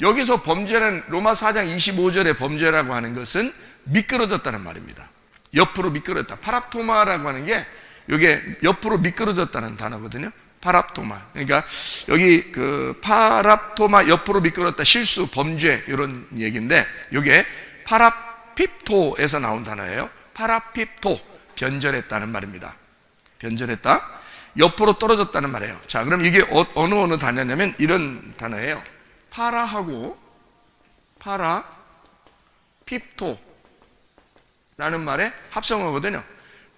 여기서 범죄는 로마 4장 25절의 범죄라고 하는 것은 미끄러졌다는 말입니다. 옆으로 미끄러졌다. 파랍토마라고 하는 게 이게 옆으로 미끄러졌다는 단어거든요. 파랍토마. 그러니까 여기 그 파랍토마 옆으로 미끄러졌다, 실수, 범죄 이런 얘기인데 이게 파라핍토에서 나온 단어예요. 파라핍토, 변절했다는 말입니다. 변절했다, 옆으로 떨어졌다는 말이에요. 자, 그럼 이게 어느 단어냐면 이런 단어예요. 파라하고 파라핍토라는 말의 합성어거든요.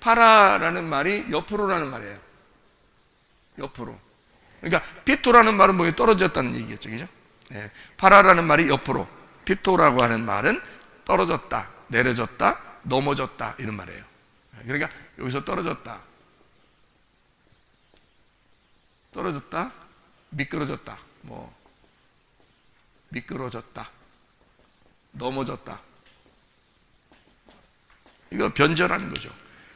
파라라는 말이 옆으로라는 말이에요. 옆으로. 그러니까 핍토라는 말은 뭐 떨어졌다는 얘기겠죠, 그죠? 네. 파라라는 말이 옆으로, 핍토라고 하는 말은 떨어졌다, 내려졌다, 넘어졌다 이런 말이에요. 그러니까 여기서 떨어졌다, 미끄러졌다, 뭐 미끄러졌다, 넘어졌다. 이거 변절하는 거죠.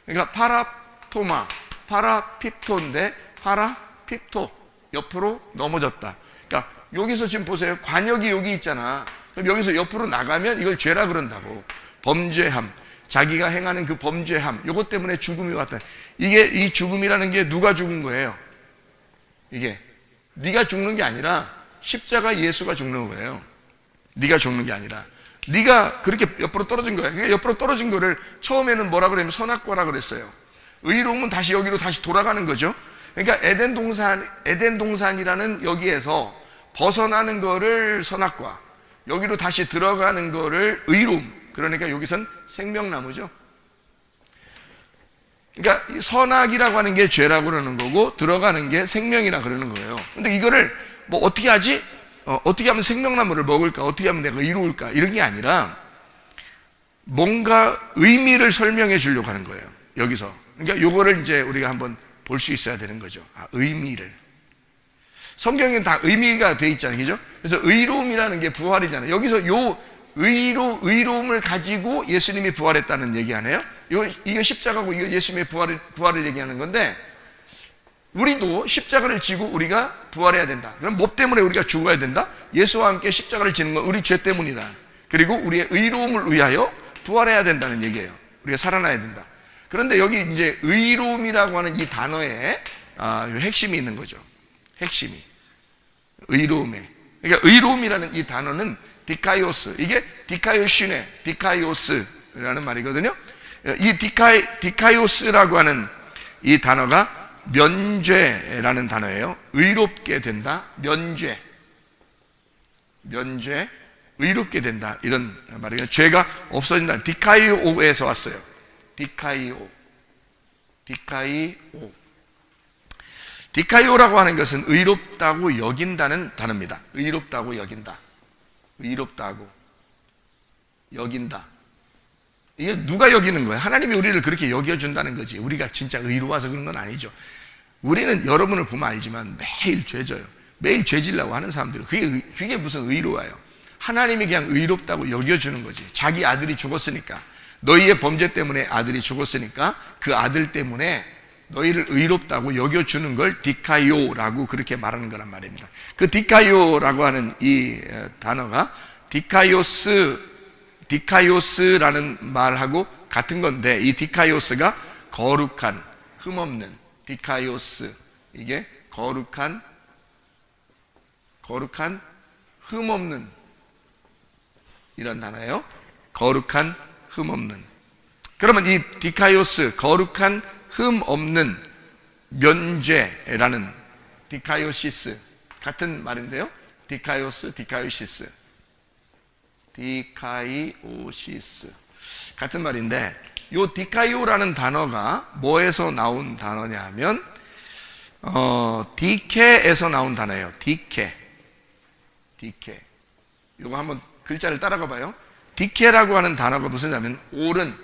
그러니까 파라토마, 파라핍토인데 파라핍토, 옆으로 넘어졌다. 그러니까 여기서 지금 보세요. 관역이 여기 있잖아. 그럼 여기서 옆으로 나가면 이걸 죄라 그런다고. 범죄함, 자기가 행하는 그 범죄함, 이것 때문에 죽음이 왔다. 이게, 이 죽음이라는 게 누가 죽은 거예요? 이게 네가 죽는 게 아니라 십자가 예수가 죽는 거예요. 네가 죽는 게 아니라 네가 그렇게 옆으로 떨어진 거야. 그러니까 옆으로 떨어진 거를 처음에는 뭐라 그러냐면 선악과라 그랬어요. 의로움은 다시 여기로 다시 돌아가는 거죠. 그러니까 에덴 동산이라는 여기에서 벗어나는 거를 선악과, 여기로 다시 들어가는 거를 의로움. 그러니까 여기선 생명나무죠. 그러니까 선악이라고 하는 게 죄라고 그러는 거고 들어가는 게 생명이라 그러는 거예요. 근데 이거를 뭐 어떻게 하지? 어떻게 하면 생명나무를 먹을까? 어떻게 하면 내가 이루을까? 이런 게 아니라 뭔가 의미를 설명해 주려고 하는 거예요. 여기서. 그러니까 요거를 이제 우리가 한번 볼 수 있어야 되는 거죠. 의미를. 성경에는 다 의미가 돼 있잖아요. 그죠? 그래서 의로움이라는 게 부활이잖아요. 여기서 요 의로움을 가지고 예수님이 부활했다는 얘기 안 해요? 이거 십자가고 이거 예수님의 부활을 얘기하는 건데, 우리도 십자가를 지고 우리가 부활해야 된다. 그럼 뭐 때문에 우리가 죽어야 된다? 예수와 함께 십자가를 지는 건 우리 죄 때문이다. 그리고 우리의 의로움을 위하여 부활해야 된다는 얘기예요. 우리가 살아나야 된다. 그런데 여기 이제 의로움이라고 하는 이 단어에 핵심이 있는 거죠. 핵심이. 의로움에. 그러니까 의로움이라는 이 단어는 디카이오스. 이게 디카이오시네, 디카이오스라는 말이거든요. 이 디카이오스라고 하는 이 단어가 면죄라는 단어예요. 의롭게 된다, 면죄, 의롭게 된다, 이런 말이에요. 죄가 없어진다. 디카이오에서 왔어요. 디카이오라고 하는 것은 의롭다고 여긴다는 단어입니다. 의롭다고 여긴다, 의롭다고 여긴다. 이게 누가 여기는 거예요? 하나님이 우리를 그렇게 여겨준다는 거지. 우리가 진짜 의로워서 그런 건 아니죠. 우리는 여러분을 보면 알지만 매일 죄져요. 매일 죄지려고 하는 사람들은 그게 무슨 의로워요. 하나님이 그냥 의롭다고 여겨주는 거지. 자기 아들이 죽었으니까, 너희의 범죄 때문에 아들이 죽었으니까 그 아들 때문에 너희를 의롭다고 여겨주는 걸 디카이오라고 그렇게 말하는 거란 말입니다. 그 디카이오라고 하는 이 단어가 디카이오스라는 말하고 같은 건데, 이 디카이오스가 거룩한, 흠없는, 디카이오스, 이게 거룩한, 흠없는 이런 단어예요. 거룩한, 흠없는. 그러면 이 디카이오스, 거룩한, 흠없는 면죄라는 디카이오시스, 같은 말인데요. 디카이오스, 디카이오시스 같은 말인데, 이 디카이오라는 단어가 뭐에서 나온 단어냐면 디케에서 나온 단어예요. 디케. 이거 한번 글자를 따라가 봐요. 디케라고 하는 단어가 무슨 냐면 옳은,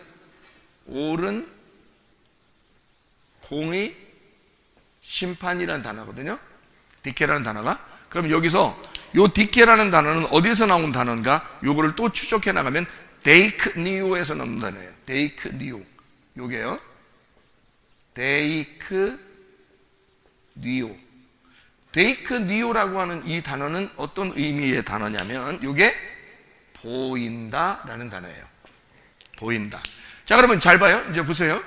공의, 심판이라는 단어거든요. 디케라는 단어가. 그럼 여기서 요 디케라는 단어는 어디서 나온 단어인가? 요거를 또 추적해 나가면 데이크니오에서 나온 단어예요. 데이크니오. 요게요. 데이크니오. 데이크니오라고 하는 이 단어는 어떤 의미의 단어냐면 이게 보인다라는 단어예요. 보인다. 자, 그러면 잘 봐요. 이제 보세요.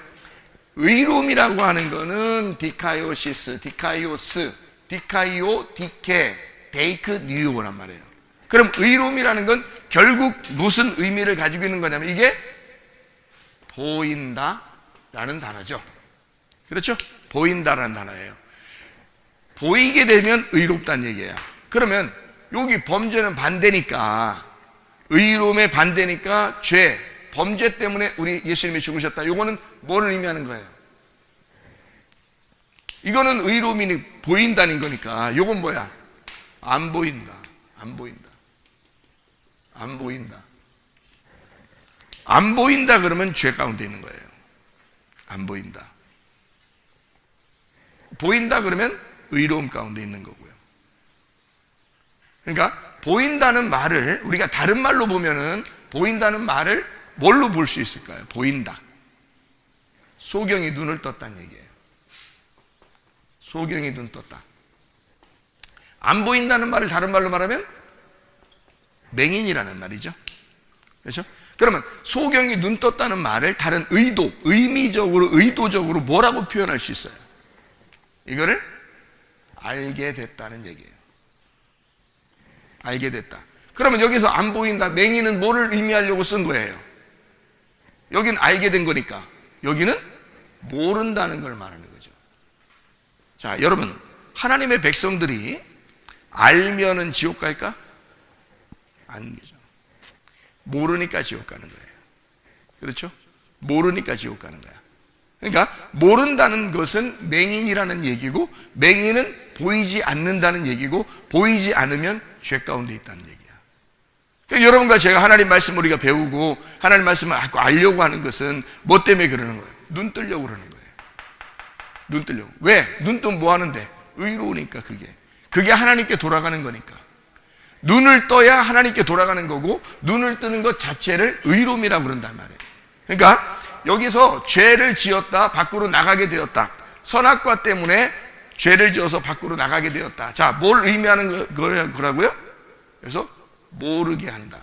의로움이라고 하는 거는 디카이오시스, 디카이오스, 디카이오, 디케, 데이크니오란 말이에요. 그럼 의로움이라는 건 결국 무슨 의미를 가지고 있는 거냐면 이게 보인다라는 단어죠. 그렇죠? 보인다라는 단어예요. 보이게 되면 의롭다는 얘기예요. 그러면 여기 범죄는 반대니까, 의로움의 반대니까 죄, 범죄 때문에 우리 예수님이 죽으셨다. 이거는 뭘 의미하는 거예요? 이거는 의로움이 보인다는 거니까 이건 뭐야? 안 보인다. 안 보인다. 안 보인다. 안 보인다 그러면 죄 가운데 있는 거예요. 안 보인다. 보인다 그러면 의로움 가운데 있는 거고요. 그러니까 보인다는 말을 우리가 다른 말로 보면은 보인다는 말을 뭘로 볼 수 있을까요? 보인다. 소경이 눈을 떴다는 얘기예요. 소경이 눈 떴다. 안 보인다는 말을 다른 말로 말하면 맹인이라는 말이죠. 그렇죠? 그러면 소경이 눈 떴다는 말을 다른 의도, 의미적으로, 의도적으로 뭐라고 표현할 수 있어요? 이거를 알게 됐다는 얘기예요. 알게 됐다. 그러면 여기서 안 보인다, 맹인은 뭐를 의미하려고 쓴 거예요? 여기는 알게 된 거니까 여기는 모른다는 걸 말하는 거죠. 자, 여러분, 하나님의 백성들이 알면은 지옥 갈까? 아니죠. 모르니까 지옥 가는 거예요. 그렇죠? 모르니까 지옥 가는 거야. 그러니까 모른다는 것은 맹인이라는 얘기고, 맹인은 보이지 않는다는 얘기고, 보이지 않으면 죄 가운데 있다는 얘기야. 그러니까 여러분과 제가 하나님 말씀을 우리가 배우고 하나님 말씀을 알려고 하는 것은 뭐 때문에 그러는 거예요? 눈 뜨려고 그러는 거예요. 눈 뜨려고. 왜? 눈 뜨면 뭐 하는데? 의로우니까. 그게 하나님께 돌아가는 거니까. 눈을 떠야 하나님께 돌아가는 거고, 눈을 뜨는 것 자체를 의로움이라고 그런단 말이에요. 그러니까 여기서 죄를 지었다, 밖으로 나가게 되었다. 선악과 때문에 죄를 지어서 밖으로 나가게 되었다. 자, 뭘 의미하는 거라고요? 그래서 모르게 한다.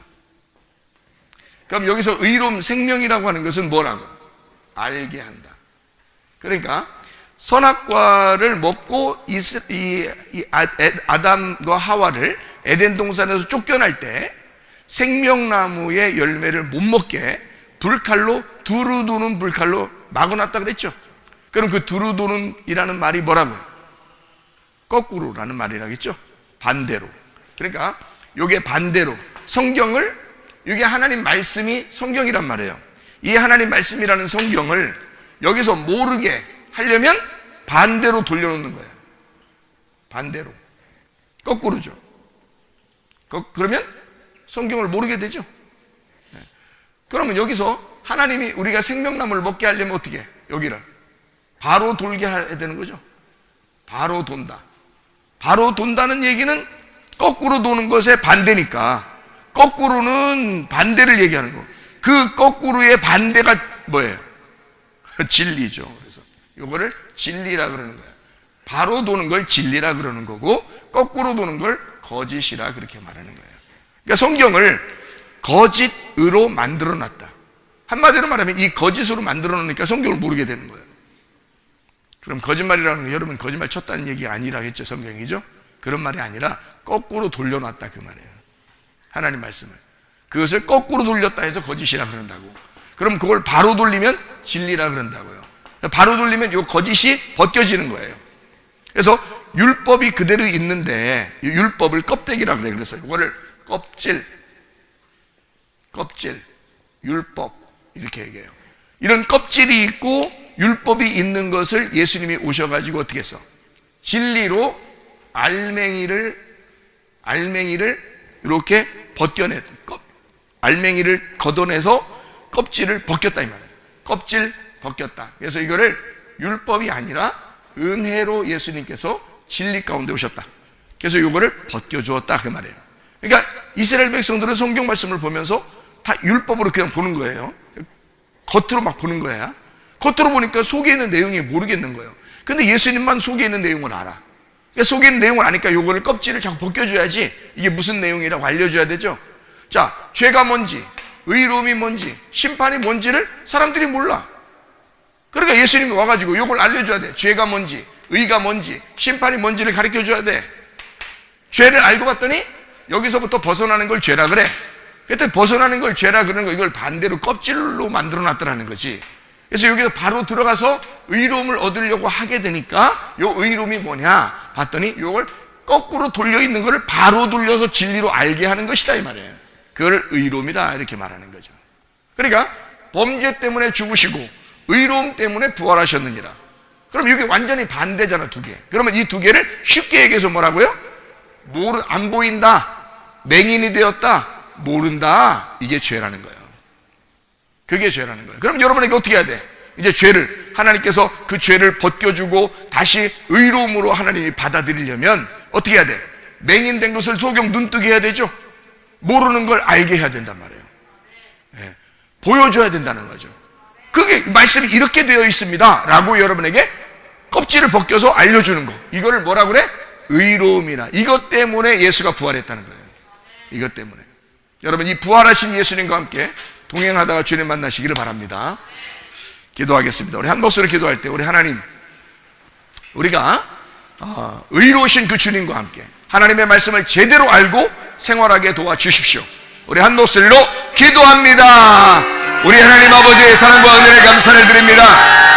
그럼 여기서 의로움, 생명이라고 하는 것은 뭐라고? 알게 한다. 그러니까 선악과를 먹고 아담과 하와를 에덴 동산에서 쫓겨날 때 생명나무의 열매를 못 먹게 불칼로, 두루도는 불칼로 막아놨다 그랬죠. 그럼 그 두루도는이라는 말이 뭐라고요? 거꾸로라는 말이라겠죠. 반대로. 그러니까 이게 반대로, 성경을, 이게 하나님 말씀이 성경이란 말이에요. 이 하나님 말씀이라는 성경을 여기서 모르게 하려면 반대로 돌려놓는 거예요. 반대로, 거꾸로죠. 그러면 성경을 모르게 되죠. 그러면 여기서 하나님이 우리가 생명나무를 먹게 하려면 어떻게? 여기를 바로 돌게 해야 되는 거죠. 바로 돈다. 바로 돈다는 얘기는 거꾸로 도는 것의 반대니까, 거꾸로는 반대를 얘기하는 거. 그 거꾸로의 반대가 뭐예요? 진리죠. 그래서 이거를 진리라 그러는 거예요. 바로 도는 걸 진리라 그러는 거고, 거꾸로 도는 걸 거짓이라 그렇게 말하는 거예요. 그러니까 성경을 거짓으로 만들어 놨다. 한마디로 말하면 이 거짓으로 만들어 놓으니까 성경을 모르게 되는 거예요. 그럼 거짓말이라는 게 여러분 거짓말 쳤다는 얘기 아니라겠죠, 성경이죠? 그런 말이 아니라 거꾸로 돌려놨다 그 말이에요. 하나님 말씀을. 그것을 거꾸로 돌렸다 해서 거짓이라 그런다고. 그럼 그걸 바로 돌리면 진리라 그런다고요. 바로 돌리면 이 거짓이 벗겨지는 거예요. 그래서 율법이 그대로 있는데, 율법을 껍데기라 그래요. 그래서 이거를 껍질, 율법 이렇게 얘기해요. 이런 껍질이 있고 율법이 있는 것을 예수님이 오셔가지고 어떻게 했어? 진리로 알맹이를 이렇게 벗겨내, 알맹이를 걷어내서 껍질을 벗겼다 이 말이에요. 껍질 벗겼다. 그래서 이거를 율법이 아니라 은혜로 예수님께서 진리 가운데 오셨다. 그래서 이거를 벗겨주었다 그 말이에요. 그러니까 이스라엘 백성들은 성경 말씀을 보면서 다 율법으로 그냥 보는 거예요. 겉으로 막 보는 거야. 겉으로 보니까 속에 있는 내용이 모르겠는 거예요. 근데 예수님만 속에 있는 내용을 알아. 속에 있는 내용을 아니까 요거를 껍질을 자꾸 벗겨줘야지 이게 무슨 내용이라고 알려줘야 되죠. 자, 죄가 뭔지, 의로움이 뭔지, 심판이 뭔지를 사람들이 몰라. 그러니까 예수님이 와가지고 요걸 알려줘야 돼. 죄가 뭔지, 의가 뭔지, 심판이 뭔지를 가르쳐줘야 돼. 죄를 알고 봤더니 여기서부터 벗어나는 걸 죄라 그래. 그때 벗어나는 걸 죄라 그러는 거, 이걸 반대로 껍질로 만들어 놨더라는 거지. 그래서 여기서 바로 들어가서 의로움을 얻으려고 하게 되니까 요 의로움이 뭐냐 봤더니 요걸 거꾸로 돌려 있는 거를 바로 돌려서 진리로 알게 하는 것이다 이 말이에요. 그걸 의로움이다 이렇게 말하는 거죠. 그러니까 범죄 때문에 죽으시고 의로움 때문에 부활하셨느니라. 그럼 이게 완전히 반대잖아, 두 개. 그러면 이 두 개를 쉽게 얘기해서 뭐라고요? 안 보인다, 맹인이 되었다, 모른다, 이게 죄라는 거예요. 그게 죄라는 거예요. 그럼 여러분에게 어떻게 해야 돼? 이제 죄를, 하나님께서 그 죄를 벗겨주고 다시 의로움으로 하나님이 받아들이려면 어떻게 해야 돼? 맹인된 것을 소경 눈뜨게 해야 되죠. 모르는 걸 알게 해야 된단 말이에요. 네. 보여줘야 된다는 거죠. 그게 말씀이 이렇게 되어 있습니다 라고 여러분에게 껍질을 벗겨서 알려주는 거, 이거를 뭐라 그래? 의로움이라. 이것 때문에 예수가 부활했다는 거예요. 이것 때문에. 여러분, 이 부활하신 예수님과 함께 동행하다가 주님 만나시기를 바랍니다. 기도하겠습니다. 우리 한 목소리로 기도할 때 우리 하나님, 우리가 의로우신 그 주님과 함께 하나님의 말씀을 제대로 알고 생활하게 도와주십시오. 우리 한 목소리로 기도합니다. 우리 하나님 아버지의 사랑과 은혜를 감사를 드립니다.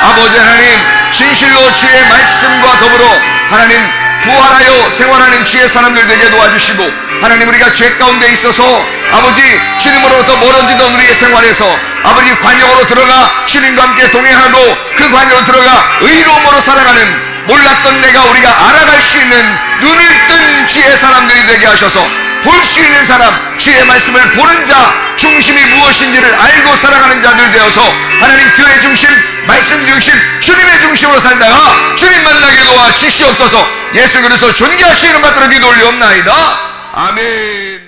아버지 하나님, 진실로 주의 말씀과 더불어 하나님 부활하여 생활하는 주의 사람들 되게 도와주시고, 하나님 우리가 죄 가운데 있어서 아버지 주님으로부터 멀어지던 우리의 생활에서 아버지 관역으로 들어가 주님과 함께 동행하고 그 관역으로 들어가 의로움으로 살아가는, 몰랐던 내가 우리가 알아갈 수 있는 눈을 뜬 주의 사람들이 되게 하셔서 볼 수 있는 사람, 주의 말씀을 보는 자, 중심이 무엇인지를 알고 살아가는 자들 되어서 하나님 교회 중심, 말씀 중심, 주님의 중심으로 살다가 주님 만나게 도와 주시옵소서. 예수 그리스도 존귀하시는 받들어 기도 올리옵나이다. 아멘.